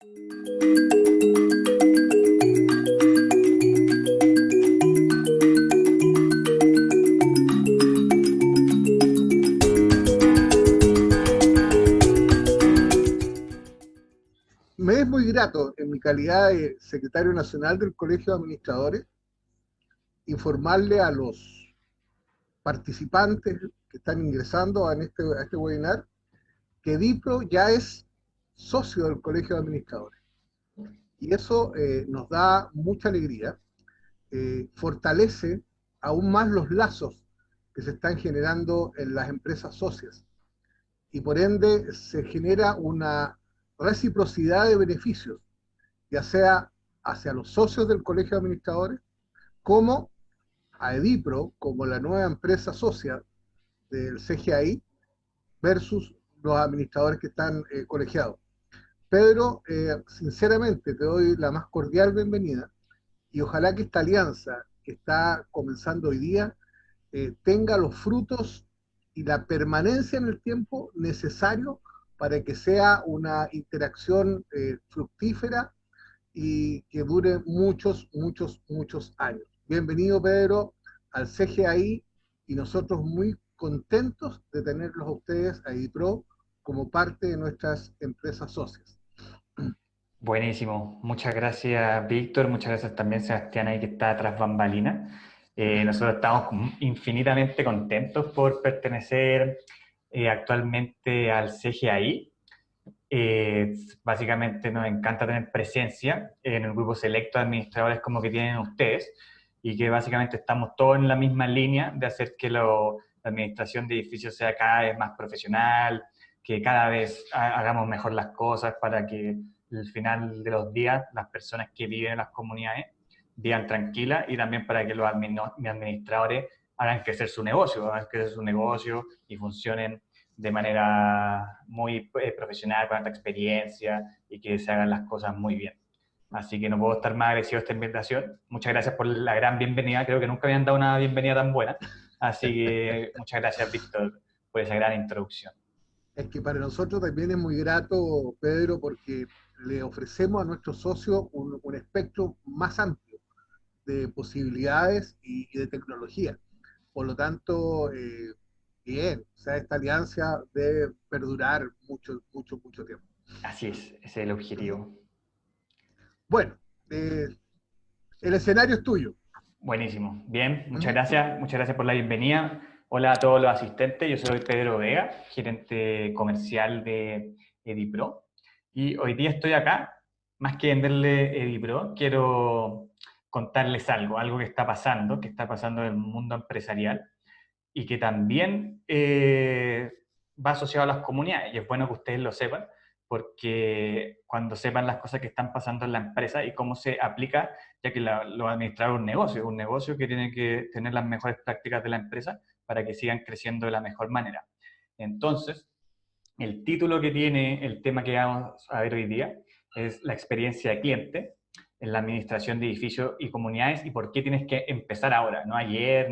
Me es muy grato, en mi calidad de secretario nacional del Colegio de Administradores, informarle a los participantes que están ingresando a este webinar que DIPRO ya es socio del Colegio de Administradores. Y eso nos da mucha alegría, fortalece aún más los lazos que se están generando en las empresas socias. Y por ende se genera una reciprocidad de beneficios, ya sea hacia los socios del Colegio de Administradores, como a EDIPRO, como la nueva empresa socia del CGI, versus los administradores que están colegiados. Pedro, sinceramente te doy la más cordial bienvenida y ojalá que esta alianza que está comenzando hoy día tenga los frutos y la permanencia en el tiempo necesario para que sea una interacción fructífera y que dure muchos, muchos, muchos años. Bienvenido, Pedro, al CGI y nosotros muy contentos de tenerlos a ustedes, a EDIPRO, como parte de nuestras empresas socias. Buenísimo. Muchas gracias, Víctor. Muchas gracias también, Sebastián, ahí que está tras bambalinas. Nosotros estamos infinitamente contentos por pertenecer actualmente al CGI. Básicamente nos encanta tener presencia en el grupo selecto de administradores como que tienen ustedes y que básicamente estamos todos en la misma línea de hacer que la administración de edificios sea cada vez más profesional, que cada vez hagamos mejor las cosas para que al final de los días las personas que viven en las comunidades vivan tranquilas y también para que los administradores hagan crecer su negocio y funcionen de manera muy profesional, con alta experiencia y que se hagan las cosas muy bien. Así que no puedo estar más agradecido de esta invitación. Muchas gracias por la gran bienvenida. Creo que nunca me han dado una bienvenida tan buena. Así que muchas gracias, Víctor, por esa gran introducción. Es que para nosotros también es muy grato, Pedro, porque le ofrecemos a nuestros socios un espectro más amplio de posibilidades y de tecnología. Por lo tanto, bien, o sea, esta alianza debe perdurar mucho, mucho, mucho tiempo. Así es, ese es el objetivo. Bueno, el escenario es tuyo. Buenísimo. Bien, muchas gracias por la bienvenida. Hola a todos los asistentes, yo soy Pedro Vega, gerente comercial de EDIPRO, y hoy día estoy acá, más que venderle EDIPRO, quiero contarles algo que está pasando en el mundo empresarial, y que también va asociado a las comunidades, y es bueno que ustedes lo sepan, porque cuando sepan las cosas que están pasando en la empresa y cómo se aplica, ya que lo va a administrar un negocio que tiene que tener las mejores prácticas de la empresa para que sigan creciendo de la mejor manera. Entonces, el título que tiene el tema que vamos a ver hoy día es la experiencia de cliente en la administración de edificios y comunidades y por qué tienes que empezar ahora, no ayer,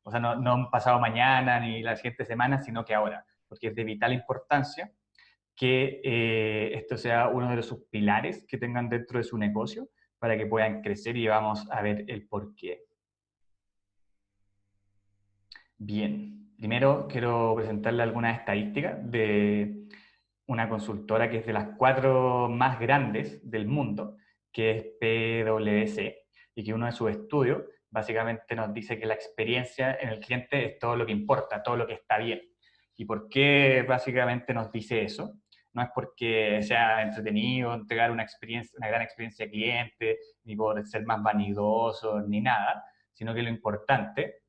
o sea, no pasado mañana ni la siguiente semana, sino que ahora, porque es de vital importancia que esto sea uno de sus pilares que tengan dentro de su negocio para que puedan crecer y vamos a ver el por qué. Bien, primero quiero presentarle algunas estadísticas de una consultora que es de las 4 más grandes del mundo, que es PwC, y que uno de sus estudios básicamente nos dice que la experiencia en el cliente es todo lo que importa, todo lo que está bien. ¿Y por qué básicamente nos dice eso? No es porque sea entretenido entregar una gran experiencia al cliente, ni por ser más vanidoso, ni nada, sino que lo importante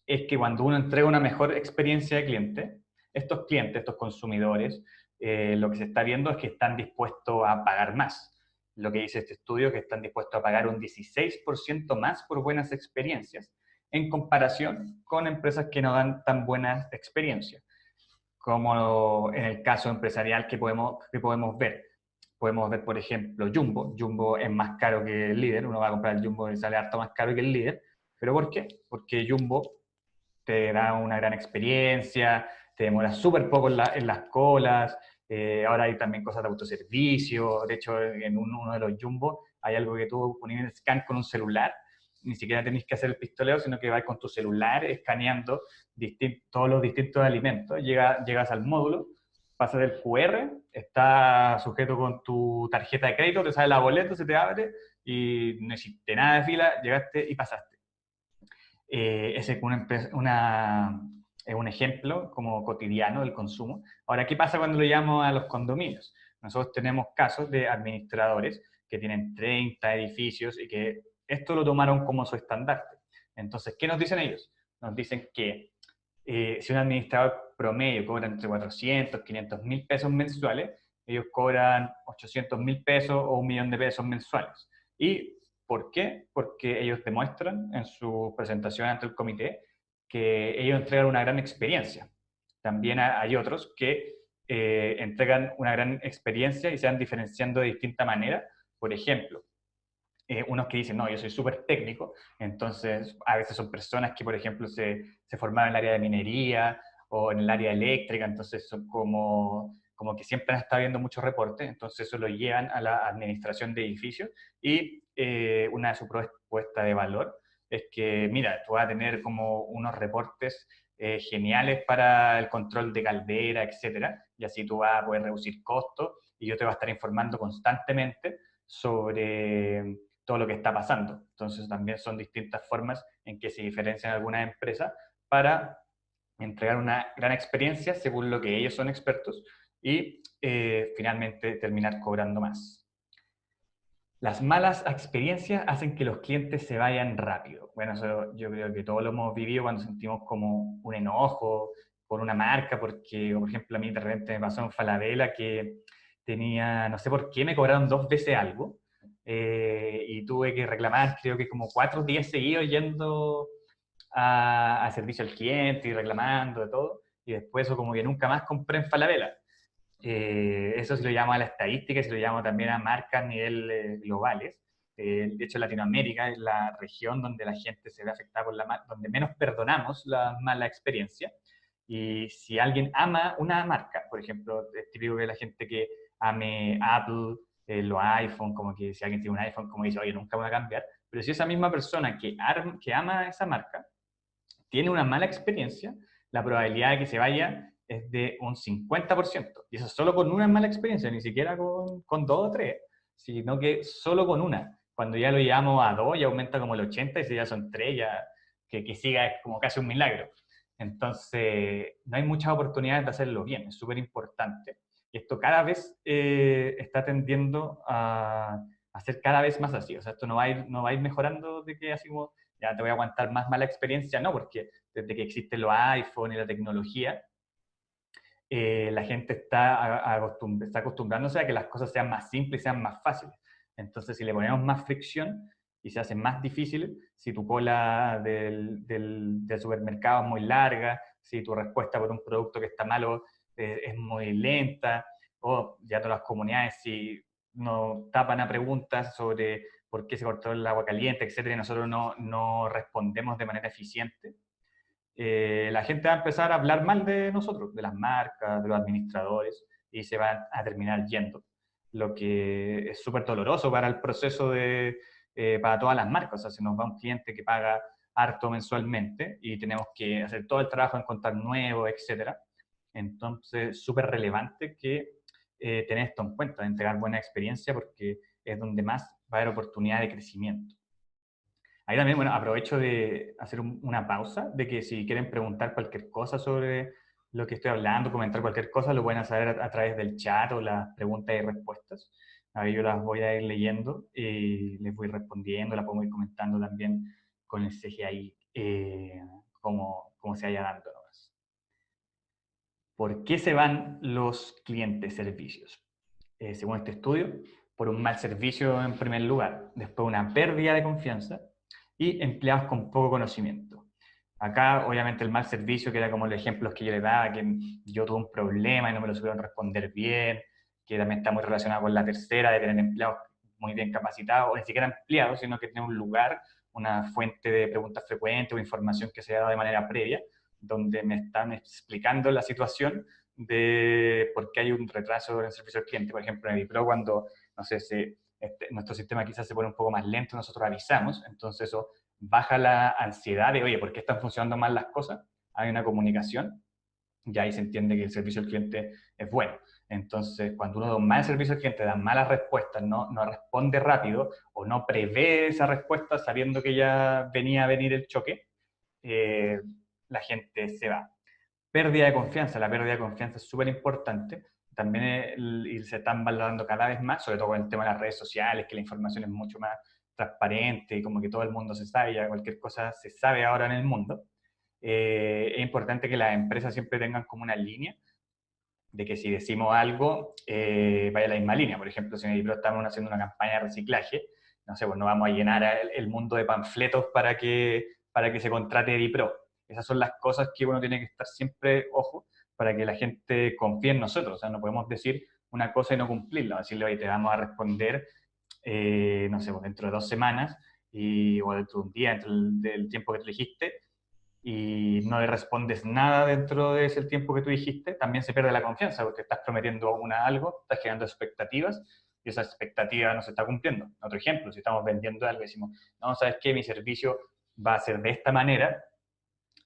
es que cuando uno entrega una mejor experiencia de cliente, estos clientes, estos consumidores, lo que se está viendo es que están dispuestos a pagar más. Lo que dice este estudio es que están dispuestos a pagar un 16% más por buenas experiencias en comparación con empresas que no dan tan buenas experiencias, como en el caso empresarial que podemos ver. Podemos ver, por ejemplo, Jumbo. Jumbo es más caro que el líder. Uno va a comprar el Jumbo y sale harto más caro que el líder. ¿Pero por qué? Porque Jumbo te da una gran experiencia, te demoras súper poco en las colas, Ahora hay también cosas de autoservicio. De hecho, en uno de los Jumbo hay algo que tú pones en el scan con un celular. Ni siquiera tenés que hacer el pistoleo, sino que vas con tu celular escaneando todos los distintos alimentos. Llegas al módulo, pasas el QR, está sujeto con tu tarjeta de crédito, te sale la boleta, se te abre y no hiciste nada de fila, llegaste y pasaste. Ese es un ejemplo como cotidiano del consumo. Ahora, ¿qué pasa cuando lo llamamos a los condominios? Nosotros tenemos casos de administradores que tienen 30 edificios y que esto lo tomaron como su estandarte. Entonces, ¿qué nos dicen ellos? Nos dicen que si un administrador promedio cobra entre 400, 500 mil pesos mensuales, ellos cobran 800 mil pesos o 1 millón de pesos mensuales. ¿Y por qué? Porque ellos demuestran en su presentación ante el comité que ellos entregan una gran experiencia. También hay otros que entregan una gran experiencia y se van diferenciando de distinta manera. Por ejemplo, unos que dicen, no, yo soy súper técnico, entonces a veces son personas que, por ejemplo, se formaron en el área de minería o en el área eléctrica, entonces son como que siempre han estado viendo muchos reportes, entonces eso lo llevan a la administración de edificios y una de sus propuestas de valor es que, mira, tú vas a tener como unos reportes geniales para el control de caldera, etcétera, y así tú vas a poder reducir costos y yo te voy a estar informando constantemente sobre todo lo que está pasando. Entonces también son distintas formas en que se diferencian algunas empresas para entregar una gran experiencia según lo que ellos son expertos y finalmente terminar cobrando más. Las malas experiencias hacen que los clientes se vayan rápido. Bueno, eso yo creo que todos lo hemos vivido cuando sentimos como un enojo por una marca, porque, por ejemplo, a mí de repente me pasó en Falabella que tenía, no sé por qué, me cobraron 2 veces algo y tuve que reclamar, creo que como 4 días seguidos yendo a servicio al cliente y reclamando de todo, y después eso como que nunca más compré en Falabella. Eso se lo llamo a la estadística y se lo llamo también a marcas a nivel globales. De hecho, Latinoamérica es la región donde la gente se ve afectada por donde menos perdonamos la mala experiencia. Y si alguien ama una marca, por ejemplo, es típico que la gente que ame Apple, los iPhone, como que si alguien tiene un iPhone, como dice, oye, nunca voy a cambiar. Pero si esa misma persona que ama esa marca tiene una mala experiencia, la probabilidad de que se vaya es de un 50%. Y eso solo con una mala experiencia, ni siquiera con 2 o 3, sino que solo con una. Cuando ya lo llevamos a 2, ya aumenta como el 80, y si ya son 3, ya que siga es como casi un milagro. Entonces, no hay muchas oportunidades de hacerlo bien, es súper importante. Y esto cada vez está tendiendo a ser cada vez más así. O sea, esto no va a ir mejorando de que así como ya te voy a aguantar más mala experiencia, no, porque desde que existen los iPhone y la tecnología, la gente está acostumbrándose a que las cosas sean más simples y sean más fáciles. Entonces, si le ponemos más fricción y se hace más difícil, si tu cola del supermercado es muy larga, si tu respuesta por un producto que está malo es muy lenta, o ya todas las comunidades, si nos tapan a preguntas sobre por qué se cortó el agua caliente, etcétera, y nosotros no respondemos de manera eficiente, la gente va a empezar a hablar mal de nosotros, de las marcas, de los administradores, y se van a terminar yendo. Lo que es súper doloroso para el proceso para todas las marcas. O sea, se nos va un cliente que paga harto mensualmente y tenemos que hacer todo el trabajo en encontrar nuevos, etcétera. Entonces, súper relevante que tener esto en cuenta, de entregar buena experiencia, porque es donde más va a haber oportunidad de crecimiento. Ahí también, bueno, aprovecho de hacer una pausa, de que si quieren preguntar cualquier cosa sobre lo que estoy hablando, comentar cualquier cosa, lo pueden hacer a través del chat o las preguntas y respuestas. Ahí yo las voy a ir leyendo y les voy respondiendo, las podemos ir comentando también con el CGI, como se vaya dando nomás. ¿Por qué se van los clientes servicios? Según este estudio, por un mal servicio en primer lugar, después una pérdida de confianza y empleados con poco conocimiento. Acá, obviamente, el mal servicio, que era como los ejemplos que yo le daba, que yo tuve un problema y no me lo supieron responder bien, que también está muy relacionado con la tercera, de tener empleados muy bien capacitados, o ni siquiera empleados, sino que tener un lugar, una fuente de preguntas frecuentes o información que se ha dado de manera previa, donde me están explicando la situación de por qué hay un retraso en el servicio al cliente. Por ejemplo, en Edipro, cuando, no sé, nuestro sistema quizás se pone un poco más lento, nosotros avisamos, entonces eso baja la ansiedad de, oye, ¿por qué están funcionando mal las cosas? Hay una comunicación, y ahí se entiende que el servicio al cliente es bueno. Entonces, cuando uno da un mal servicio al cliente, da malas respuestas, no responde rápido o no prevé esa respuesta sabiendo que ya venía a venir el choque, eh, la gente se va. Pérdida de confianza. La pérdida de confianza es súper importante. También y se están valorando cada vez más, sobre todo con el tema de las redes sociales, que la información es mucho más transparente y como que todo el mundo se sabe, ya cualquier cosa se sabe ahora en el mundo. Es importante que las empresas siempre tengan como una línea de que si decimos algo, vaya a la misma línea. Por ejemplo, si en Edipro estamos haciendo una campaña de reciclaje, no sé, pues no vamos a llenar el mundo de panfletos para que se contrate Edipro. Esas son las cosas que uno tiene que estar siempre, ojo, para que la gente confíe en nosotros. O sea, no podemos decir una cosa y no cumplirla. Decirle, oye, te vamos a responder, no sé, pues dentro de 2 semanas, o dentro de un día, dentro del tiempo que te dijiste, y no le respondes nada dentro de ese tiempo que tú dijiste, también se pierde la confianza porque estás prometiendo algo, estás generando expectativas y esa expectativa no se está cumpliendo. Otro ejemplo, si estamos vendiendo algo y decimos, no, ¿sabes qué? Mi servicio va a ser de esta manera,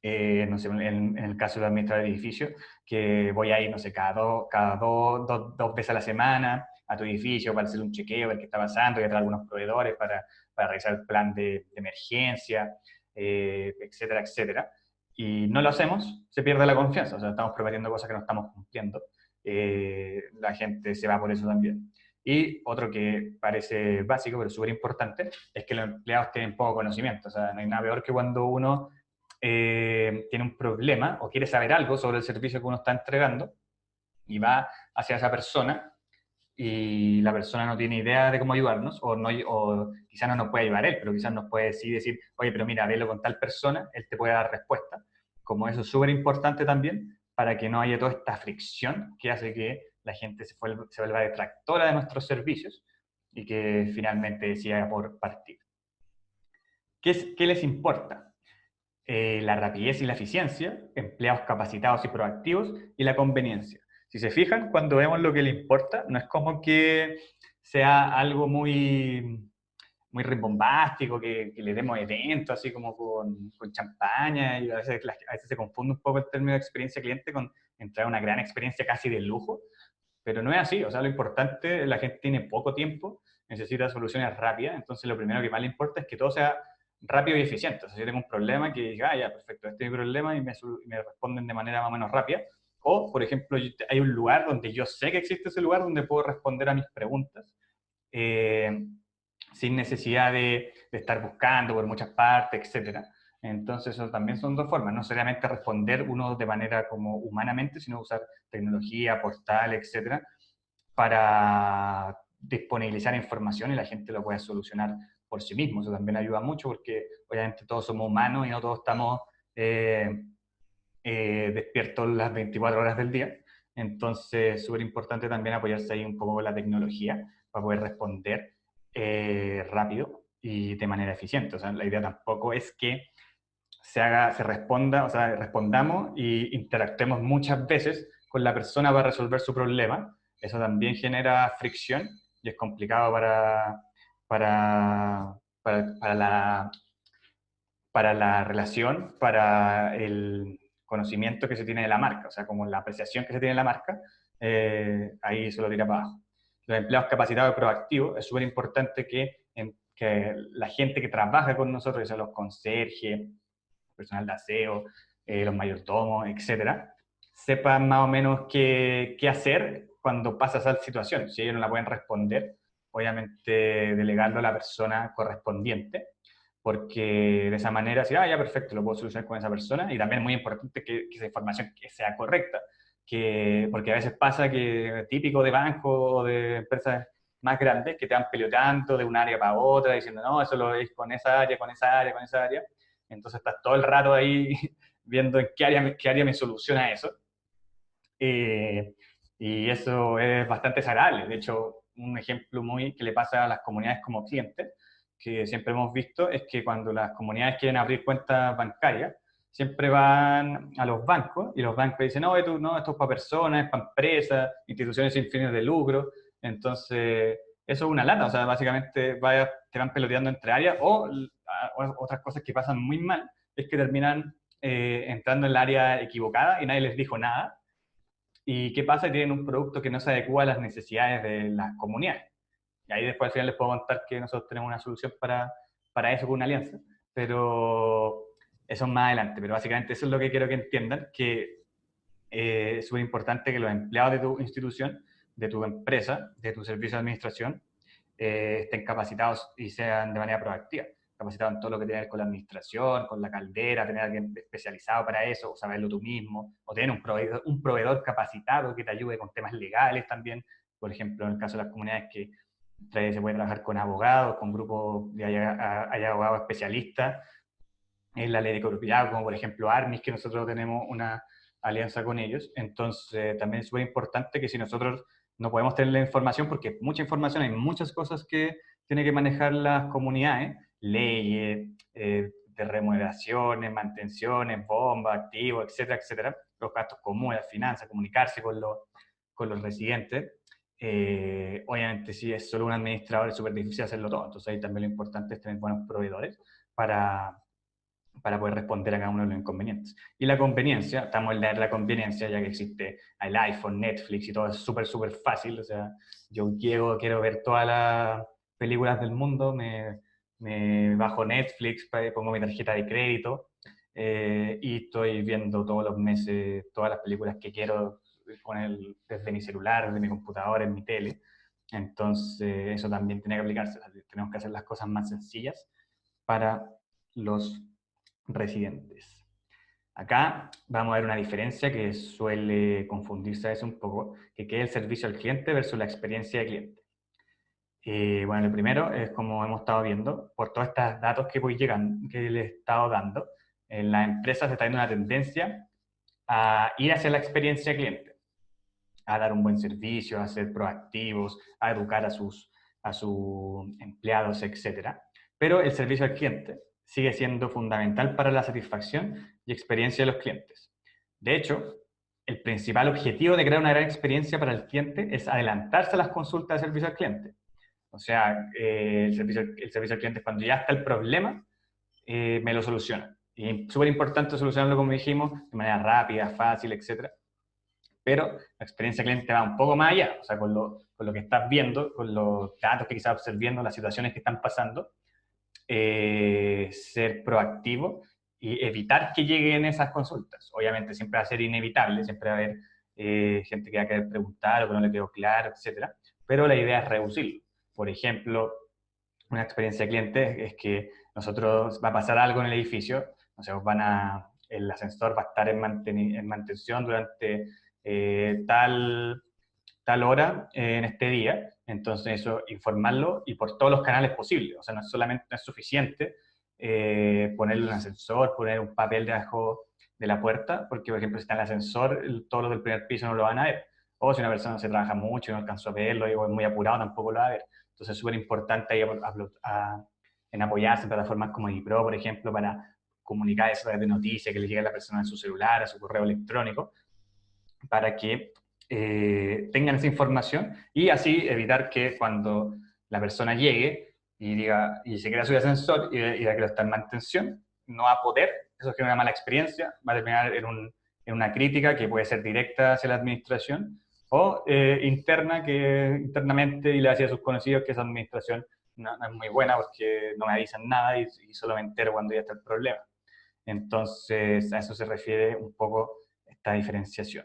no sé, en el caso del administrador de edificio, que voy a ir, no sé, dos veces a la semana a tu edificio para hacer un chequeo, ver qué está pasando, y a traer algunos proveedores para realizar el plan de emergencia, etcétera, etcétera. Y no lo hacemos, se pierde la confianza, o sea, estamos prometiendo cosas que no estamos cumpliendo. La gente se va por eso también. Y otro que parece básico, pero súper importante, es que los empleados tienen poco conocimiento. O sea, no hay nada peor que cuando uno tiene un problema o quiere saber algo sobre el servicio que uno está entregando y va hacia esa persona y la persona no tiene idea de cómo ayudarnos o quizás no nos puede ayudar él, pero quizás nos puede decir, oye, pero mira, velo con tal persona, él te puede dar respuesta. Como eso es súper importante también para que no haya toda esta fricción que hace que la gente se vuelva detractora de nuestros servicios y que finalmente decida por partir. ¿Qué les importa? La rapidez y la eficiencia, empleados capacitados y proactivos y la conveniencia. Si se fijan, cuando vemos lo que le importa, no es como que sea algo muy rimbombástico, que le demos eventos así como con champaña, y a veces se confunde un poco el término de experiencia cliente con entrar a una gran experiencia casi de lujo, pero no es así. O sea, lo importante, la gente tiene poco tiempo, necesita soluciones rápidas, entonces lo primero que más le importa es que todo sea rápido y eficiente. O sea, si yo tengo un problema, que diga, ya, perfecto, este es mi problema y me responden de manera más o menos rápida. O, por ejemplo, hay un lugar donde yo sé que existe ese lugar donde puedo responder a mis preguntas eh, sin necesidad de estar buscando por muchas partes, etcétera. Entonces, eso también son dos formas, no solamente responder uno de manera como humanamente, sino usar tecnología, portal, etcétera, para disponibilizar información y la gente lo pueda solucionar por sí mismo. Eso también ayuda mucho porque obviamente todos somos humanos y no todos estamos despiertos las 24 horas del día. Entonces, es súper importante también apoyarse ahí un poco con la tecnología para poder responder rápido y de manera eficiente. O sea, la idea tampoco es que se responda, o sea, respondamos y interactuemos muchas veces con la persona para resolver su problema. Eso también genera fricción y es complicado para, para para la relación, para el conocimiento que se tiene de la marca, o sea, como la apreciación que se tiene de la marca, ahí se lo tira para abajo. Los empleados capacitados y proactivos, es súper importante que la gente que trabaja con nosotros, sea los conserjes, personal de aseo, los mayordomos, etcétera, sepan más o menos qué hacer cuando pasa esa situación. Si ellos no la pueden responder, obviamente delegarlo a la persona correspondiente, porque de esa manera, si, ya perfecto, lo puedo solucionar con esa persona, y también es muy importante que esa información que sea correcta, porque a veces pasa que típico de bancos o de empresas más grandes que te van pelotando de un área para otra, diciendo, no, eso lo es con esa área, con esa área, con esa área, entonces estás todo el rato ahí viendo en qué área me soluciona eso. Y eso es bastante desagradable. De hecho, un ejemplo muy que le pasa a las comunidades como clientes, que siempre hemos visto, es que cuando las comunidades quieren abrir cuentas bancarias, siempre van a los bancos y los bancos dicen, no, no, esto es para personas, es para empresas, instituciones sin fines de lucro. Entonces, eso es una lata, o sea, básicamente te van peloteando entre áreas o otras cosas que pasan muy mal, es que terminan entrando en el área equivocada y nadie les dijo nada. ¿Y qué pasa? Tienen un producto que no se adecua a las necesidades de las comunidades. Y ahí después al final les puedo contar que nosotros tenemos una solución para eso con una alianza, pero eso es más adelante. Pero básicamente eso es lo que quiero que entiendan, que es súper importante que los empleados de tu institución, de tu empresa, de tu servicio de administración, estén capacitados y sean de manera proactiva. Capacitados en todo lo que tiene que ver con la administración, con la caldera, tener a alguien especializado para eso, o saberlo tú mismo, o tener un proveedor capacitado que te ayude con temas legales también. Por ejemplo, en el caso de las comunidades que se puede trabajar con abogados, con grupos de hay abogados especialistas en la ley de expropiado, como por ejemplo Armis, que nosotros tenemos una alianza con ellos. Entonces, también es súper importante que si nosotros no podemos tener la información, porque mucha información, hay muchas cosas que tienen que manejar las comunidades, leyes, de remuneraciones, mantenciones, bombas, activos, etcétera, etcétera, los gastos comunes, finanzas, comunicarse con los residentes. Obviamente, si es solo un administrador, es súper difícil hacerlo todo. Entonces, ahí también lo importante es tener buenos proveedores para poder responder a cada uno de los inconvenientes. Y la conveniencia, estamos en la conveniencia, ya que existe el iPhone, Netflix y todo es súper, súper fácil. O sea, yo quiero ver todas las películas del mundo, me bajo Netflix, pongo mi tarjeta de crédito y estoy viendo todos los meses todas las películas que quiero desde mi celular, desde mi computadora, en mi tele. Entonces, eso también tiene que aplicarse. Tenemos que hacer las cosas más sencillas para los residentes. Acá vamos a ver una diferencia que suele confundirse a veces un poco, que es el servicio al cliente versus la experiencia de cliente. Bueno, lo primero es, como hemos estado viendo, por todos estos datos que voy llegando, que les he estado dando, en las empresas se está viendo una tendencia a ir hacia la experiencia de cliente, a dar un buen servicio, a ser proactivos, a educar a sus empleados, etc. Pero el servicio al cliente sigue siendo fundamental para la satisfacción y experiencia de los clientes. De hecho, el principal objetivo de crear una gran experiencia para el cliente es adelantarse a las consultas de servicio al cliente. O sea, el servicio al cliente es cuando ya está el problema, me lo soluciona. Y es súper importante solucionarlo, como dijimos, de manera rápida, fácil, etc. Pero la experiencia cliente va un poco más allá, o sea, con lo que estás viendo, con los datos que quizás observando, las situaciones que están pasando, ser proactivo y evitar que lleguen esas consultas. Obviamente siempre va a ser inevitable, siempre va a haber gente que va a querer preguntar o que no le quedó claro, etcétera, pero la idea es reducirlo. Por ejemplo, una experiencia de cliente es que nosotros va a pasar algo en el edificio, o sea, el ascensor va a estar en mantención durante tal hora en este día, entonces eso, informarlo y por todos los canales posibles, o sea, no es suficiente ponerle un ascensor, poner un papel debajo de la puerta, porque por ejemplo si está en el ascensor, todos los del primer piso no lo van a ver, o si una persona se trabaja mucho y no alcanzó a verlo y es muy apurado, tampoco lo va a ver. Entonces es súper importante ahí en apoyarse en plataformas como DiPro, por ejemplo, para comunicar eso de noticias, que le llegue a la persona en su celular, a su correo electrónico, para que tengan esa información y así evitar que cuando la persona llegue y diga y se quiera subir al ascensor y diga que lo está en mantención, no va a poder, eso es una mala experiencia, va a terminar en una crítica que puede ser directa hacia la administración o internamente y le hacia sus conocidos que esa administración no es muy buena porque no me avisan nada y solo me entero cuando ya está el problema. Entonces, a eso se refiere un poco esta diferenciación.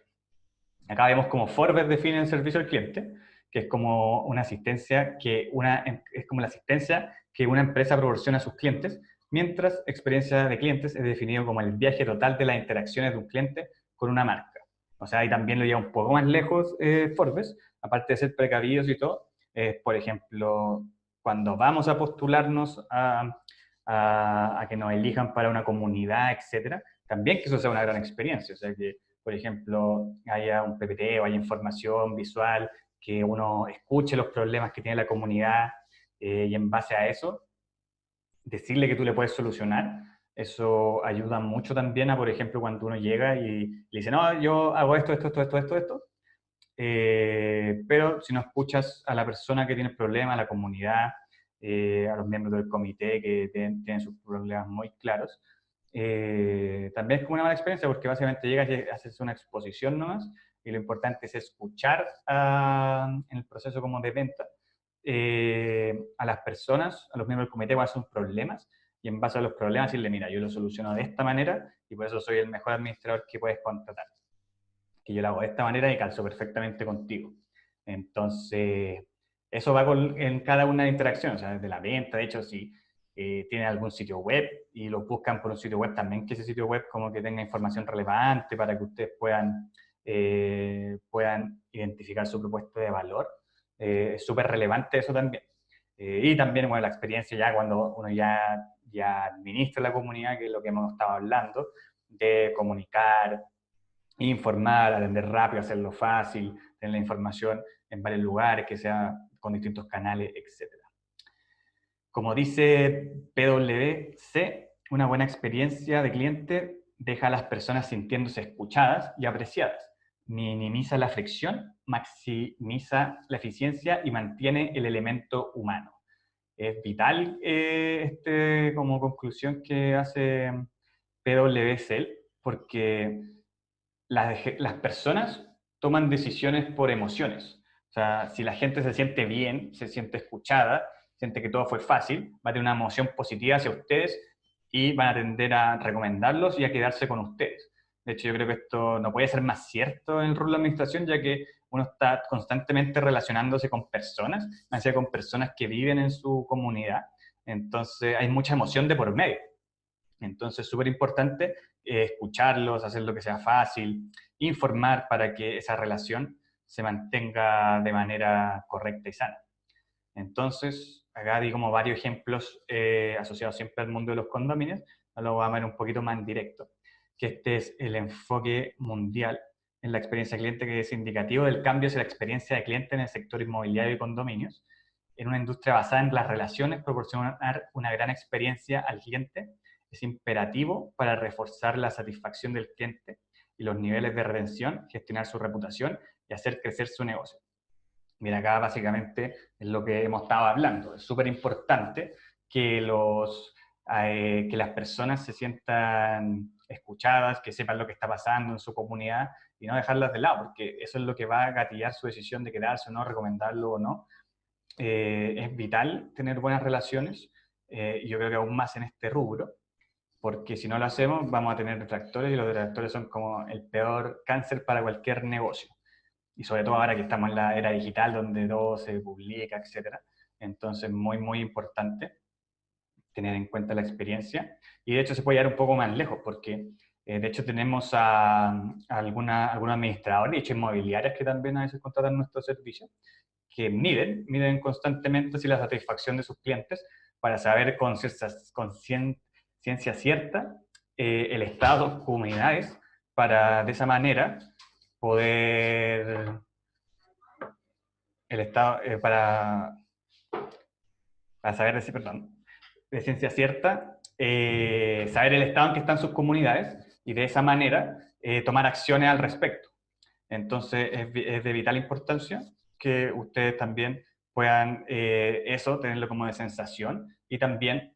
Acá vemos cómo Forbes define el servicio al cliente, que es como una asistencia es como la asistencia que una empresa proporciona a sus clientes, mientras experiencia de clientes es definido como el viaje total de las interacciones de un cliente con una marca. O sea, ahí también lo lleva un poco más lejos Forbes, aparte de ser precavidos y todo. Por ejemplo, cuando vamos a postularnos a que nos elijan para una comunidad, etcétera, también que eso sea una gran experiencia. O sea, que por ejemplo, haya un PPT o haya información visual, que uno escuche los problemas que tiene la comunidad y en base a eso, decirle que tú le puedes solucionar, Eso ayuda mucho también a, por ejemplo, cuando uno llega y le dice, no, yo hago esto. Pero si no escuchas a la persona que tiene el problema, a la comunidad, a los miembros del comité que tienen sus problemas muy claros, también es como una mala experiencia porque básicamente llegas y haces una exposición nomás y lo importante es escuchar en el proceso como de venta a las personas, a los miembros del comité cuáles son sus problemas y en base a los problemas decirle, mira, yo lo soluciono de esta manera y por eso soy el mejor administrador que puedes contratar. Que yo lo hago de esta manera y calzo perfectamente contigo. Entonces, eso va en cada una de las interacciones, o sea, desde la venta, de hecho, si tienen algún sitio web y lo buscan por un sitio web, también que ese sitio web como que tenga información relevante para que ustedes puedan identificar su propuesta de valor. Es súper relevante eso también. Y también, bueno, la experiencia ya cuando uno ya administra la comunidad, que es lo que hemos estado hablando, de comunicar, informar, atender rápido, hacerlo fácil, tener la información en varios lugares, que sea con distintos canales, etc. Como dice PwC, una buena experiencia de cliente deja a las personas sintiéndose escuchadas y apreciadas, minimiza la fricción, maximiza la eficiencia y mantiene el elemento humano. Es vital como conclusión que hace PwC, porque las personas toman decisiones por emociones. O sea, si la gente se siente bien, se siente escuchada, siente que todo fue fácil, va a tener una emoción positiva hacia ustedes y van a tender a recomendarlos y a quedarse con ustedes. De hecho, yo creo que esto no puede ser más cierto en el rol de administración, ya que uno está constantemente relacionándose con personas, más sea con personas que viven en su comunidad. Entonces, hay mucha emoción de por medio. Entonces, súper importante escucharlos, hacer lo que sea fácil, informar para que esa relación se mantenga de manera correcta y sana. Entonces, acá di como varios ejemplos asociados siempre al mundo de los condominios, ahora lo voy a ver un poquito más en directo, que este es el enfoque mundial en la experiencia cliente, que es indicativo del cambio hacia la experiencia de cliente en el sector inmobiliario y condominios. En una industria basada en las relaciones, proporcionar una gran experiencia al cliente es imperativo para reforzar la satisfacción del cliente y los niveles de retención, gestionar su reputación y hacer crecer su negocio. Mira, acá básicamente es lo que hemos estado hablando. Es súper importante que que las personas se sientan escuchadas, que sepan lo que está pasando en su comunidad y no dejarlas de lado, porque eso es lo que va a gatillar su decisión de quedarse o no, recomendarlo o no. Es vital tener buenas relaciones, y yo creo que aún más en este rubro, porque si no lo hacemos vamos a tener detractores y los detractores son como el peor cáncer para cualquier negocio. Y sobre todo ahora que estamos en la era digital donde todo se publica, etc. Entonces, muy, muy importante tener en cuenta la experiencia. Y de hecho se puede llegar un poco más lejos porque de hecho tenemos a algunos administradores, de hecho inmobiliarias que también a veces contratan nuestros servicios, que miden constantemente si la satisfacción de sus clientes para saber con ciencia cierta el estado de sus comunidades para de esa manera poder el estado para saber decir, perdón, de ciencia cierta, saber el estado en que están sus comunidades y de esa manera tomar acciones al respecto. Entonces es de vital importancia que ustedes también puedan eso, tenerlo como de sensación y también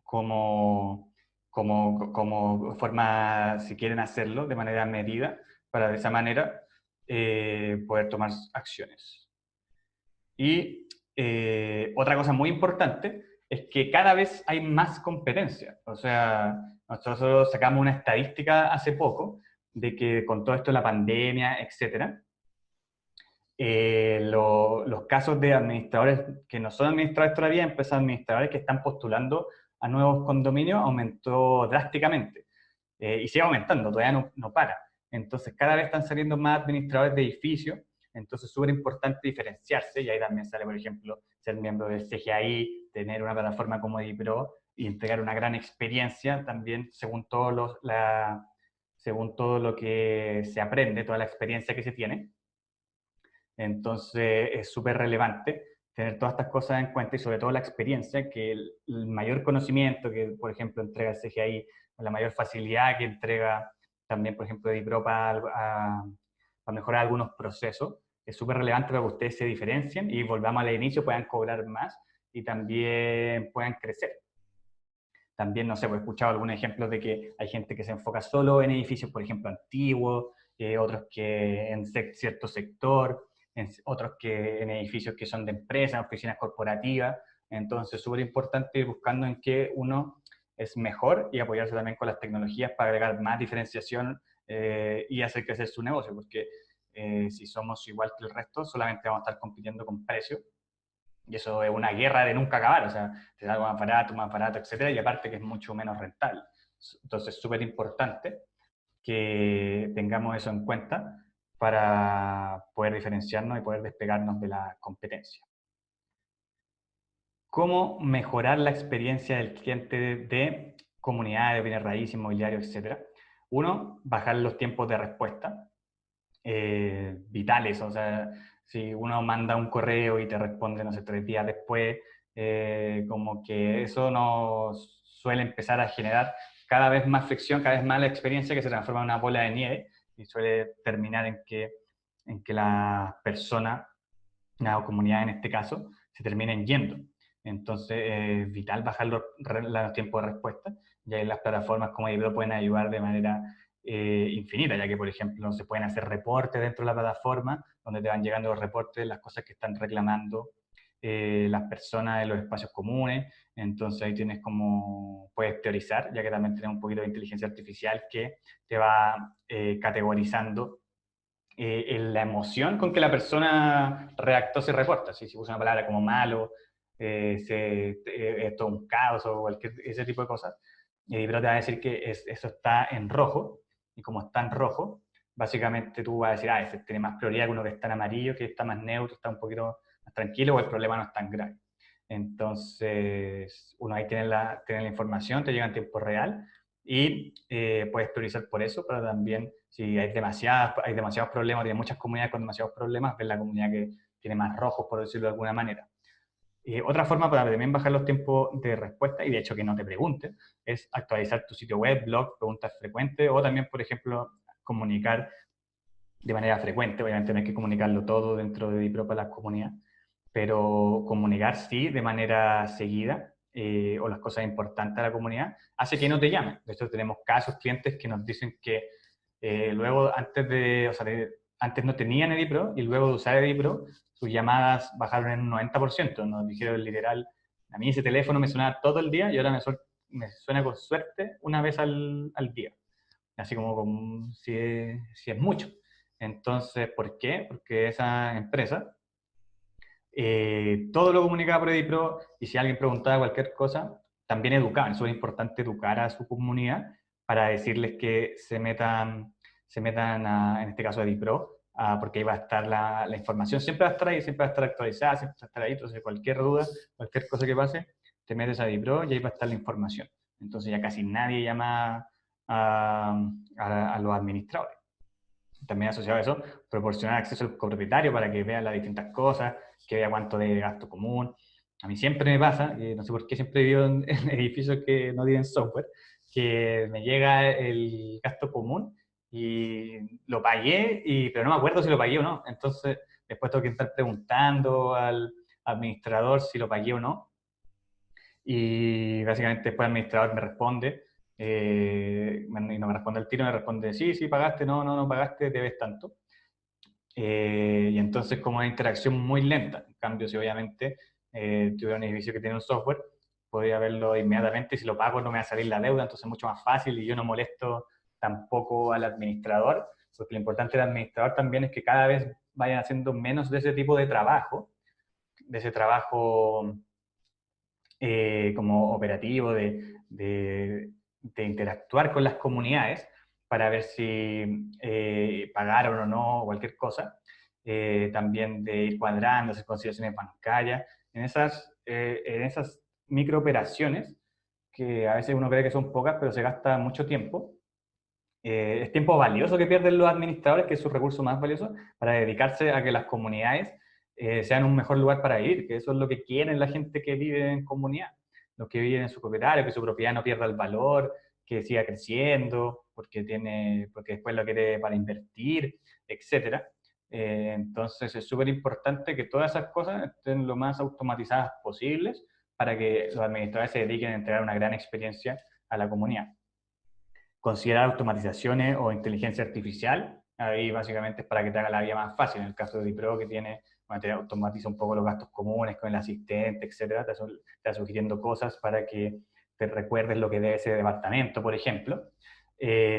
como forma, si quieren hacerlo, de manera medida, para de esa manera poder tomar acciones. Y otra cosa muy importante es que cada vez hay más competencia. O sea, nosotros sacamos una estadística hace poco de que con todo esto de la pandemia, etcétera, los casos de administradores que no son administradores todavía, empresas administradores que están postulando a nuevos condominios aumentó drásticamente. Y sigue aumentando, todavía no para. Entonces, cada vez están saliendo más administradores de edificios, entonces es súper importante diferenciarse, y ahí también sale, por ejemplo, ser miembro del CGI, tener una plataforma como DiPro y entregar una gran experiencia también según todo lo que se aprende, toda la experiencia que se tiene. Entonces, es súper relevante tener todas estas cosas en cuenta y sobre todo la experiencia, que el mayor conocimiento que, por ejemplo, entrega el CGI, o la mayor facilidad que entrega también, por ejemplo, DiPro para mejorar algunos procesos, es súper relevante para que ustedes se diferencien y volvamos al inicio, puedan cobrar más y también puedan crecer. También, no sé, he escuchado algunos ejemplos de que hay gente que se enfoca solo en edificios, por ejemplo, antiguos, otros que en cierto sector, otros que en edificios que son de empresas, oficinas corporativas. Entonces, es súper importante ir buscando en qué uno es mejor y apoyarse también con las tecnologías para agregar más diferenciación y hacer crecer su negocio, porque si somos igual que el resto, solamente vamos a estar compitiendo con precios. Y eso es una guerra de nunca acabar, o sea, te da algo más barato, etcétera, y aparte que es mucho menos rentable. Entonces, es súper importante que tengamos eso en cuenta para poder diferenciarnos y poder despegarnos de la competencia. ¿Cómo mejorar la experiencia del cliente de comunidades, de bienes raíces, inmobiliarios, etcétera? Uno, bajar los tiempos de respuesta. Vitales, o sea, si uno manda un correo y te responde, no sé, 3 días después, como que eso nos suele empezar a generar cada vez más fricción, cada vez más la experiencia que se transforma en una bola de nieve y suele terminar en que la persona, la comunidad en este caso, se terminen yendo. Entonces, es vital bajar los tiempos de respuesta, y ahí las plataformas como DiPro pueden ayudar de manera infinita, ya que, por ejemplo, se pueden hacer reportes dentro de la plataforma, donde te van llegando los reportes de las cosas que están reclamando las personas de los espacios comunes. Entonces ahí tienes como, puedes teorizar, ya que también tienes un poquito de inteligencia artificial que te va categorizando la emoción con que la persona redactó ese reporte. Si usa una palabra como malo, es todo un caos o cualquier ese tipo de cosas, pero te va a decir que eso está en rojo, y como está en rojo, básicamente tú vas a decir, ese tiene más prioridad que uno que está en amarillo, que está más neutro, está un poquito más tranquilo, o el problema no es tan grave. Entonces, uno ahí tiene la información, te llega en tiempo real, y puedes priorizar por eso, pero también si hay demasiados problemas, hay muchas comunidades con demasiados problemas, ves la comunidad que tiene más rojos, por decirlo de alguna manera. Otra forma para también bajar los tiempos de respuesta, y de hecho que no te pregunten, es actualizar tu sitio web, blog, preguntas frecuentes, o también, por ejemplo, comunicar de manera frecuente. Obviamente no hay que comunicarlo todo dentro de DiPro para las comunidades, pero comunicar sí de manera seguida, o las cosas importantes a la comunidad, hace que no te llamen. De hecho, tenemos casos, clientes que nos dicen que luego, antes no tenían DiPro, y luego de usar DiPro, sus llamadas bajaron en un 90%. Nos dijeron literal, a mí ese teléfono me sonaba todo el día y ahora me suena con suerte una vez al día. Así como si es mucho. Entonces, ¿por qué? Porque esa empresa todo lo comunicaba por DiPro, y si alguien preguntaba cualquier cosa, también educaban. Eso es importante, educar a su comunidad para decirles que se metan en este caso a DiPro, porque ahí va a estar la información, siempre va a estar ahí, siempre va a estar actualizada, siempre va a estar ahí. Entonces, cualquier duda, cualquier cosa que pase, te metes a DiPro y ahí va a estar la información. Entonces ya casi nadie llama a los administradores. También asociado a eso, proporcionar acceso al copropietario para que vea las distintas cosas, que vea cuánto de gasto común. A mí siempre me pasa, no sé por qué siempre vivo en edificios que no tienen software, que me llega el gasto común y lo pagué, pero no me acuerdo si lo pagué o no. Entonces, después tengo que estar preguntando al administrador si lo pagué o no. Y básicamente después el administrador me responde, y no me responde al tiro, me responde, sí, pagaste, no pagaste, debes tanto. Y entonces como una interacción muy lenta. En cambio, si obviamente tuviera un edificio que tiene un software, podría verlo inmediatamente, y si lo pago no me va a salir la deuda, entonces es mucho más fácil y yo no molesto tampoco al administrador, porque lo importante del administrador también es que cada vez vayan haciendo menos de ese tipo de trabajo, como operativo, de interactuar con las comunidades para ver si pagaron o no, cualquier cosa. También de ir cuadrando, hacer conciliaciones bancarias, en esas microoperaciones, que a veces uno cree que son pocas, pero se gasta mucho tiempo. Es tiempo valioso que pierden los administradores, que es su recurso más valioso, para dedicarse a que las comunidades sean un mejor lugar para vivir, que eso es lo que quieren la gente que vive en comunidad, los que viven en su propietario, que su propiedad no pierda el valor, que siga creciendo, porque después lo quiere para invertir, etcétera. Entonces es súper importante que todas esas cosas estén lo más automatizadas posibles para que los administradores se dediquen a entregar una gran experiencia a la comunidad. Considerar automatizaciones o inteligencia artificial, ahí básicamente es para que te haga la vida más fácil. En el caso de DiPro, que tiene, bueno, te automatiza un poco los gastos comunes con el asistente, etcétera, te va sugiriendo cosas para que te recuerdes lo que debe ese departamento, por ejemplo.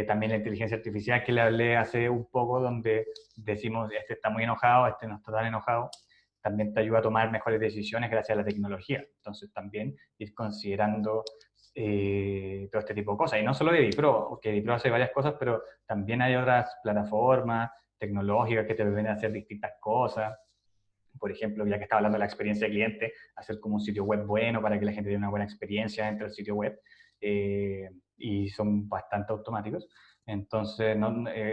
También la inteligencia artificial que le hablé hace un poco, donde decimos, este está muy enojado, este no está tan enojado, también te ayuda a tomar mejores decisiones gracias a la tecnología. Entonces también ir considerando todo este tipo de cosas. Y no solo de DiPro, porque DiPro hace varias cosas, pero también hay otras plataformas tecnológicas que te permiten hacer distintas cosas. Por ejemplo, ya que estaba hablando de la experiencia de cliente, hacer como un sitio web bueno para que la gente tenga una buena experiencia dentro del sitio web. Y son bastante automáticos. Entonces,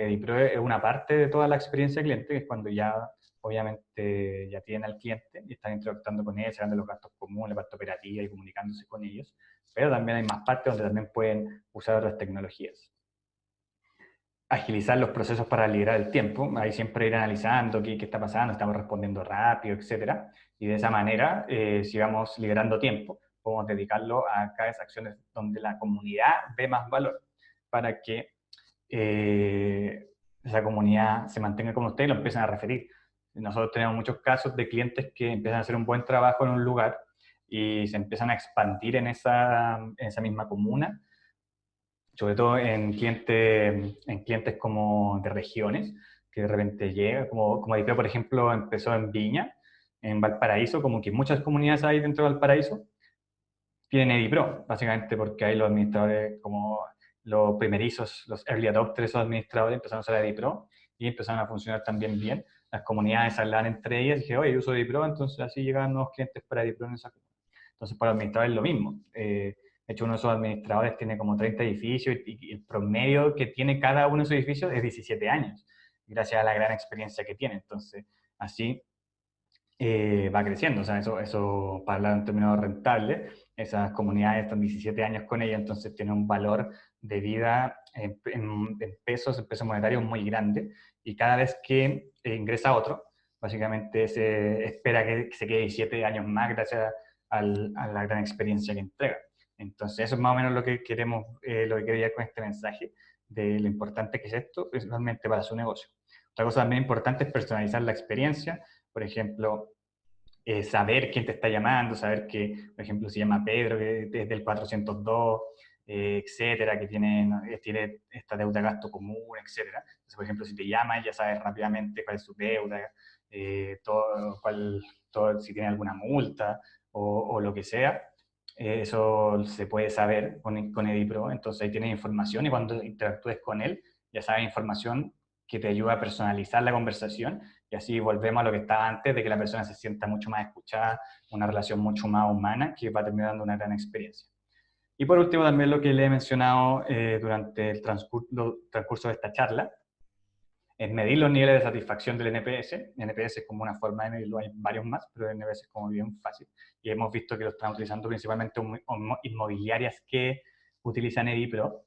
DiPro es una parte de toda la experiencia de cliente, que es cuando ya, obviamente, ya tienen al cliente y están interactuando con él, sacando los gastos comunes, la parte operativa y comunicándose con ellos. Pero también hay más partes donde también pueden usar otras tecnologías. Agilizar los procesos para liberar el tiempo, ahí siempre ir analizando qué está pasando, estamos respondiendo rápido, etcétera, y de esa manera, si vamos liberando tiempo, podemos dedicarlo a cada vez acciones donde la comunidad ve más valor, para que esa comunidad se mantenga con usted y lo empiecen a referir. Nosotros tenemos muchos casos de clientes que empiezan a hacer un buen trabajo en un lugar y se empiezan a expandir en esa misma comuna, sobre todo en clientes como de regiones, que de repente llega, como Adipeo, por ejemplo, empezó en Viña, en Valparaíso, como que muchas comunidades hay dentro de Valparaíso, tienen Edipro, básicamente porque hay los administradores, como los primerizos, los early adopters, esos administradores empezaron a usar Edipro y empezaron a funcionar también bien. Las comunidades hablaban entre ellas y dije, oye, yo uso Edipro, entonces así llegan nuevos clientes para Edipro en esa comunidad. Entonces, para los administradores es lo mismo. De hecho, uno de esos administradores tiene como 30 edificios y el promedio que tiene cada uno de esos edificios es 17 años, gracias a la gran experiencia que tiene. Entonces, así va creciendo. O sea, eso para hablar en términos rentables, esas comunidades están 17 años con ella, entonces tiene un valor de vida en pesos monetarios muy grande. Y cada vez que ingresa otro, básicamente se espera que se quede 17 años más gracias a la gran experiencia que entrega. Entonces, eso es más o menos lo que queremos, lo que quería con este mensaje, de lo importante que es esto, principalmente para su negocio. Otra cosa también importante es personalizar la experiencia. Por ejemplo, saber quién te está llamando, saber que, por ejemplo, se llama Pedro, que es del 402, etcétera, que tiene esta deuda gasto común, etcétera. Entonces, por ejemplo, si te llama, ya sabes rápidamente cuál es su deuda, si tiene alguna multa o lo que sea. Eso se puede saber con Edipro, entonces ahí tienes información y cuando interactúes con él, ya sabes información que te ayuda a personalizar la conversación y así volvemos a lo que estaba antes, de que la persona se sienta mucho más escuchada, una relación mucho más humana que va a terminar dando una gran experiencia. Y por último, también lo que le he mencionado durante el transcurso de esta charla, es medir los niveles de satisfacción del NPS. NPS es como una forma de medirlo, hay varios más, pero el NPS es como bien fácil. Y hemos visto que lo están utilizando principalmente inmobiliarias que utilizan Edipro.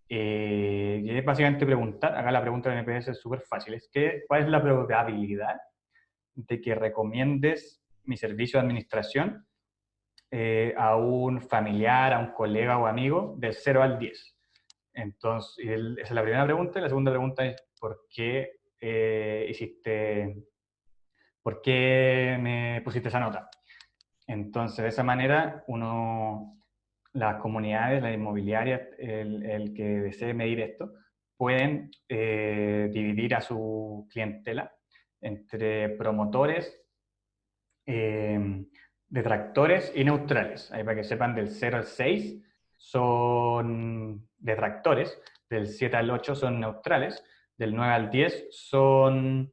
Y es básicamente preguntar, acá la pregunta del NPS es súper fácil, ¿cuál es la probabilidad de que recomiendes mi servicio de administración a un familiar, a un colega o amigo del 0 al 10? Entonces, esa es la primera pregunta. Y la segunda pregunta es, ¿por qué me pusiste esa nota? Entonces, de esa manera, las comunidades, las inmobiliarias, el que desee medir esto, pueden dividir a su clientela entre promotores, detractores y neutrales. Ahí para que sepan, del 0 al 6 son detractores, del 7 al 8 son neutrales, del 9 al 10 son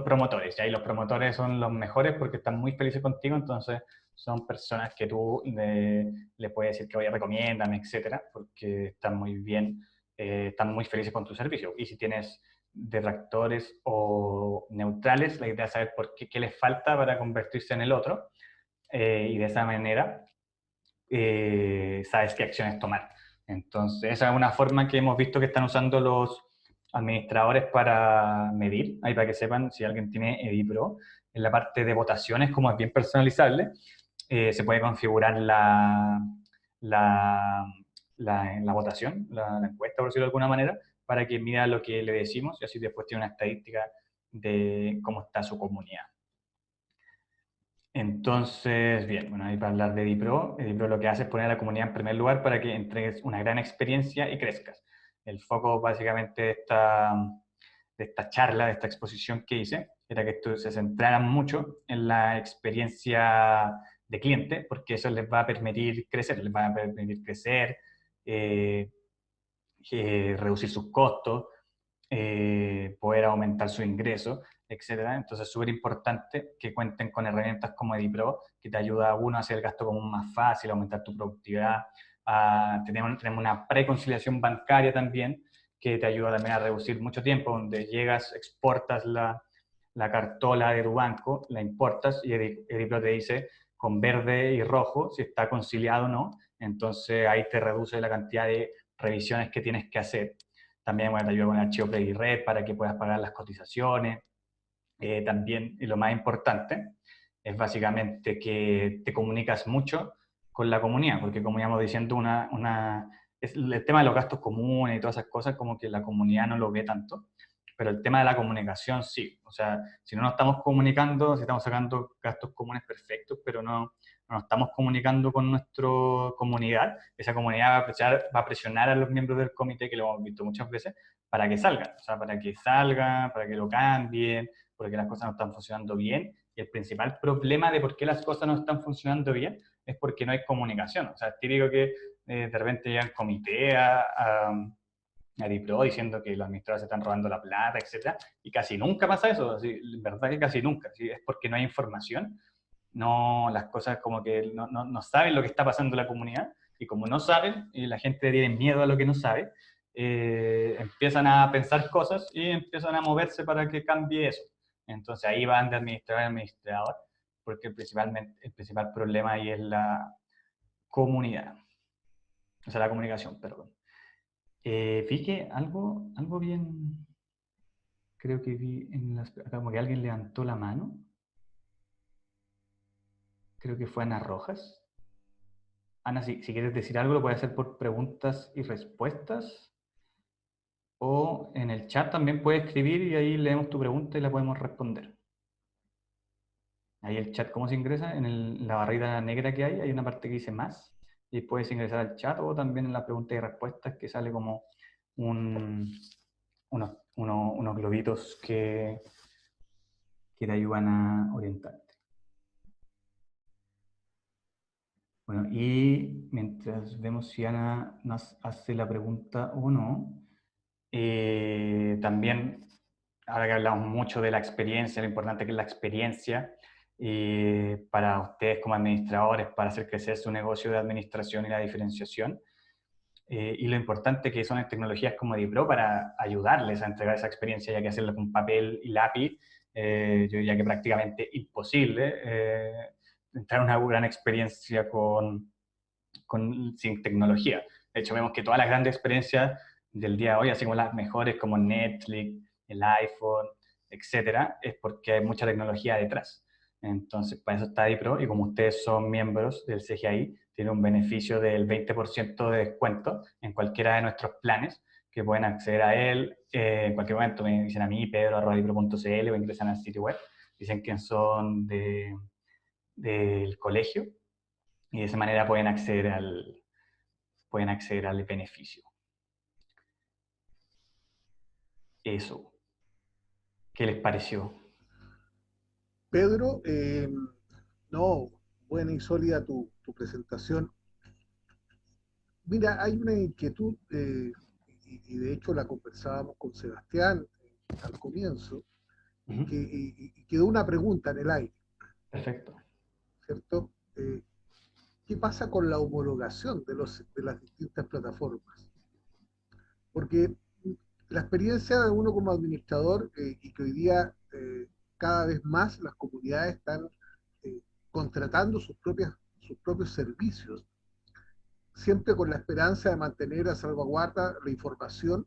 promotores. Y ahí los promotores son los mejores porque están muy felices contigo, entonces son personas que tú le puedes decir que, oye, recomiéndame, etcétera, porque están muy bien, están muy felices con tu servicio. Y si tienes detractores o neutrales, la idea es saber qué les falta para convertirse en el otro, y de esa manera sabes qué acciones tomar. Entonces, esa es una forma que hemos visto que están usando los administradores para medir, ahí para que sepan si alguien tiene EdiPro. En la parte de votaciones, como es bien personalizable, se puede configurar la votación, la encuesta, por decirlo de alguna manera, para que mida lo que le decimos y así después tiene una estadística de cómo está su comunidad. Entonces, bien, bueno, ahí para hablar de EdiPro, EdiPro lo que hace es poner a la comunidad en primer lugar para que entregues una gran experiencia y crezcas. El foco básicamente de esta charla, de esta exposición que hice, era que esto se centrara mucho en la experiencia de cliente, porque eso les va a permitir crecer, eh, reducir sus costos, poder aumentar su ingreso, etcétera. Entonces es súper importante que cuenten con herramientas como EdiPro, que te ayuda a uno a hacer el gasto común más fácil, a aumentar tu productividad. Tenemos una preconciliación bancaria también, que te ayuda también a reducir mucho tiempo, donde llegas, exportas la cartola de tu banco, la importas y EdiPro te dice con verde y rojo si está conciliado o no. Entonces ahí te reduce la cantidad de revisiones que tienes que hacer. También bueno, te ayuda con el archivo PreviRed para que puedas pagar las cotizaciones. También, y lo más importante, es básicamente que te comunicas mucho con la comunidad, porque como íbamos diciendo, es el tema de los gastos comunes y todas esas cosas, como que la comunidad no lo ve tanto, pero el tema de la comunicación sí. O sea, si no nos estamos comunicando, si estamos sacando gastos comunes perfectos, pero no nos estamos comunicando con nuestra comunidad, esa comunidad va a presionar a los miembros del comité, que lo hemos visto muchas veces, para que salgan, o sea, para que lo cambien, porque las cosas no están funcionando bien. Y el principal problema de por qué las cosas no están funcionando bien es porque no hay comunicación. O sea, es típico que de repente llega el comité a DiPro diciendo que los administradores se están robando la plata, etcétera, y casi nunca pasa eso. Así, en verdad que casi nunca. ¿Sí? Es porque no hay información. No, las cosas como que no saben lo que está pasando en la comunidad, y como no saben, y la gente tiene miedo a lo que no sabe, empiezan a pensar cosas y empiezan a moverse para que cambie eso. Entonces ahí van de administrador a administrador, porque el principal problema ahí es la comunidad, o sea, la comunicación, perdón. Vi que algo bien, creo que vi como que alguien levantó la mano, creo que fue Ana Rojas. Ana, si quieres decir algo, lo puedes hacer por preguntas y respuestas, o en el chat también puedes escribir y ahí leemos tu pregunta y la podemos responder. Ahí el chat, ¿cómo se ingresa? En la barrita negra que hay una parte que dice más, y puedes ingresar al chat o también en las preguntas y respuestas, que sale como unos globitos que te ayudan a orientarte. Bueno, y mientras vemos si Ana nos hace la pregunta o no, también, ahora que hablamos mucho de la experiencia, lo importante que es la experiencia para ustedes como administradores, para hacer crecer su negocio de administración y la diferenciación, y lo importante que son las tecnologías como EdiPro para ayudarles a entregar esa experiencia, ya que hacerlo con papel y lápiz, yo diría que prácticamente imposible entrar a una gran experiencia sin tecnología. De hecho, vemos que todas las grandes experiencias del día de hoy, así como las mejores como Netflix, el iPhone, etcétera, es porque hay mucha tecnología detrás. Entonces, para eso está EdiPro, y como ustedes son miembros del CGI, tiene un beneficio del 20% de descuento en cualquiera de nuestros planes, que pueden acceder a él en cualquier momento. Me dicen a mí, pedro@edipro.cl, o ingresan al sitio web, dicen que son del colegio, y de esa manera pueden acceder al beneficio. Eso. ¿Qué les pareció? Pedro, no, buena y sólida tu presentación. Mira, hay una inquietud, y de hecho la conversábamos con Sebastián al comienzo, y quedó una pregunta en el aire, Perfecto. ¿cierto? ¿Qué pasa con la homologación de las distintas plataformas? Porque la experiencia de uno como administrador y que hoy día cada vez más las comunidades están eh, contratando sus propios servicios, siempre con la esperanza de mantener a salvaguarda la información,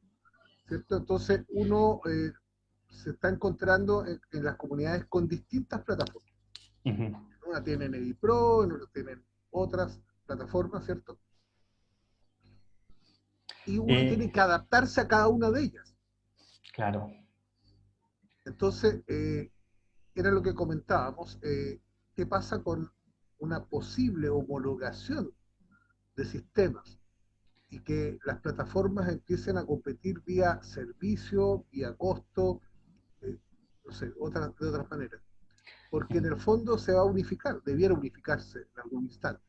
¿cierto? Entonces uno se está encontrando en las comunidades con distintas plataformas. Ujú. En una tienen EDIPRO, en otra tienen otras plataformas, ¿cierto? Y uno tiene que adaptarse a cada una de ellas. Claro. Entonces, era lo que comentábamos, qué pasa con una posible homologación de sistemas y que las plataformas empiecen a competir vía servicio, vía costo, no sé, de otras maneras. Porque en el fondo se va a unificar, debiera unificarse en algún instante.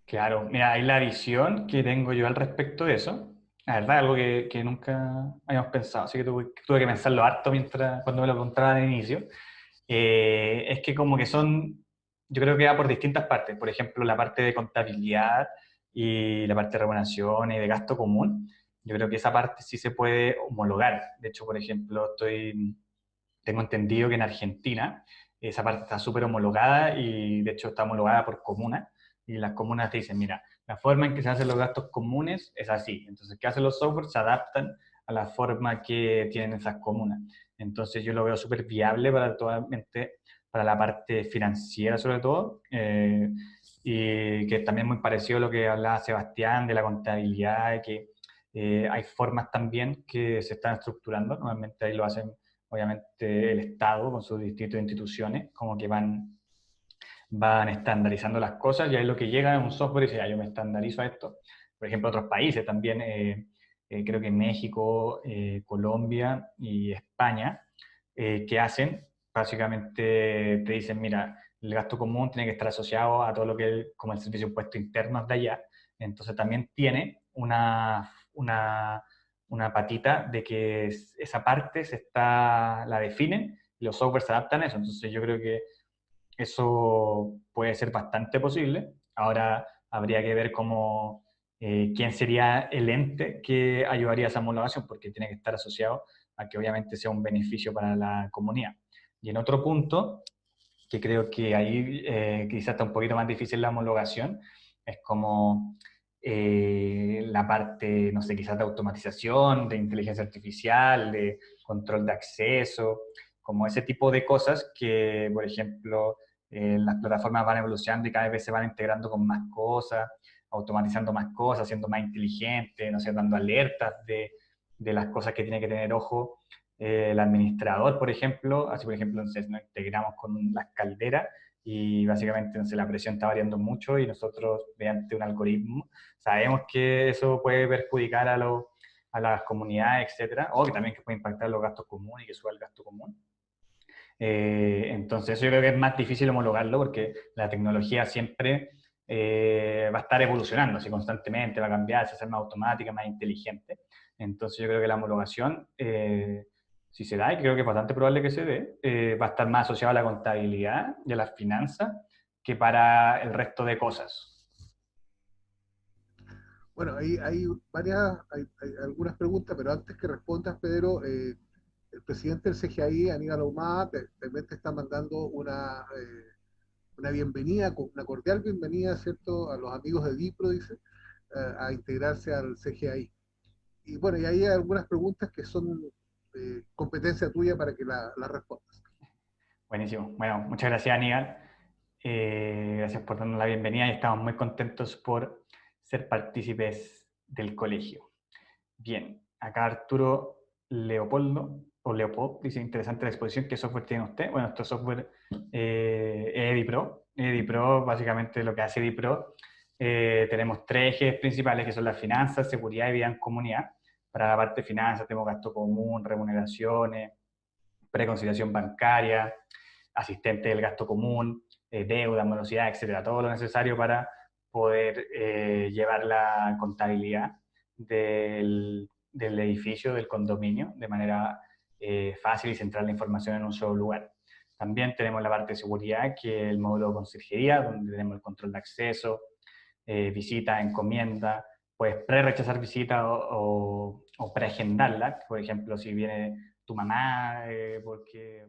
Claro, mira, hay la visión que tengo yo al respecto de eso. La verdad, algo que nunca habíamos pensado, así que tuve que pensarlo harto cuando me lo contaban al inicio. Es que como que yo creo que va por distintas partes. Por ejemplo, la parte de contabilidad y la parte de remuneración y de gasto común. Yo creo que esa parte sí se puede homologar. De hecho, por ejemplo, tengo entendido que en Argentina esa parte está súper homologada y de hecho está homologada por comunas. Y las comunas te dicen, mira, la forma en que se hacen los gastos comunes es así. Entonces, ¿qué hacen los softwares? Se adaptan a la forma que tienen esas comunas. Entonces, yo lo veo súper viable para la parte financiera, sobre todo, y que también muy parecido a lo que hablaba Sebastián de la contabilidad, de que hay formas también que se están estructurando. Normalmente ahí lo hacen, obviamente, el Estado con sus distintas instituciones, como que van estandarizando las cosas y ahí lo que llega es un software y dice, yo me estandarizo a esto. Por ejemplo, otros países también, creo que México, Colombia y España, que hacen, básicamente te dicen, mira, el gasto común tiene que estar asociado a todo lo que es como el servicio de impuestos internos de allá. Entonces también tiene una patita de que esa parte la definen y los softwares se adaptan a eso. Entonces yo creo que eso puede ser bastante posible. Ahora habría que ver quién sería el ente que ayudaría a esa homologación, porque tiene que estar asociado a que obviamente sea un beneficio para la comunidad. Y en otro punto, que creo que ahí quizás está un poquito más difícil la homologación, es como la parte, no sé, quizás de automatización, de inteligencia artificial, de control de acceso, como ese tipo de cosas que, por ejemplo, las plataformas van evolucionando y cada vez se van integrando con más cosas, automatizando más cosas, siendo más inteligentes, no sé, dando alertas de las cosas que tiene que tener ojo el administrador, por ejemplo. Así, por ejemplo, entonces nos integramos con las calderas y básicamente entonces, la presión está variando mucho y nosotros, mediante un algoritmo, sabemos que eso puede perjudicar a las comunidades, etcétera, o que también que puede impactar los gastos comunes y que suba el gasto común. Entonces, yo creo que es más difícil homologarlo porque la tecnología siempre va a estar evolucionando así constantemente, va a cambiar, se hace más automática, más inteligente. Entonces, yo creo que la homologación, si se da, y creo que es bastante probable que se dé, va a estar más asociada a la contabilidad y a las finanzas que para el resto de cosas. Bueno, hay algunas preguntas, pero antes que respondas, Pedro, el presidente del CGI, Aníbal Ahumada, también te está mandando una bienvenida, una cordial bienvenida, ¿cierto?, a los amigos de DIPRO, dice, a integrarse al CGI. Y bueno, y ahí hay algunas preguntas que son competencia tuya para que la respondas. Buenísimo. Bueno, muchas gracias, Aníbal. Gracias por darnos la bienvenida y estamos muy contentos por ser partícipes del colegio. Bien, acá Arturo Leopoldo, o Leopold, dice, interesante la exposición, ¿qué software tiene usted? Bueno, nuestro software es EdiPro. EdiPro, básicamente lo que hace EdiPro, tenemos tres ejes principales que son las finanzas, seguridad y vida en comunidad. Para la parte de finanzas tenemos gasto común, remuneraciones, preconciliación bancaria, asistente del gasto común, deuda, morosidad, etcétera, todo lo necesario para poder llevar la contabilidad del edificio, del condominio, de manera fácil y centrar la información en un solo lugar. También tenemos la parte de seguridad, que es el módulo de conserjería, donde tenemos el control de acceso, visita, encomienda, puedes pre-rechazar visita o preagendarla. Por ejemplo, si viene tu mamá, porque...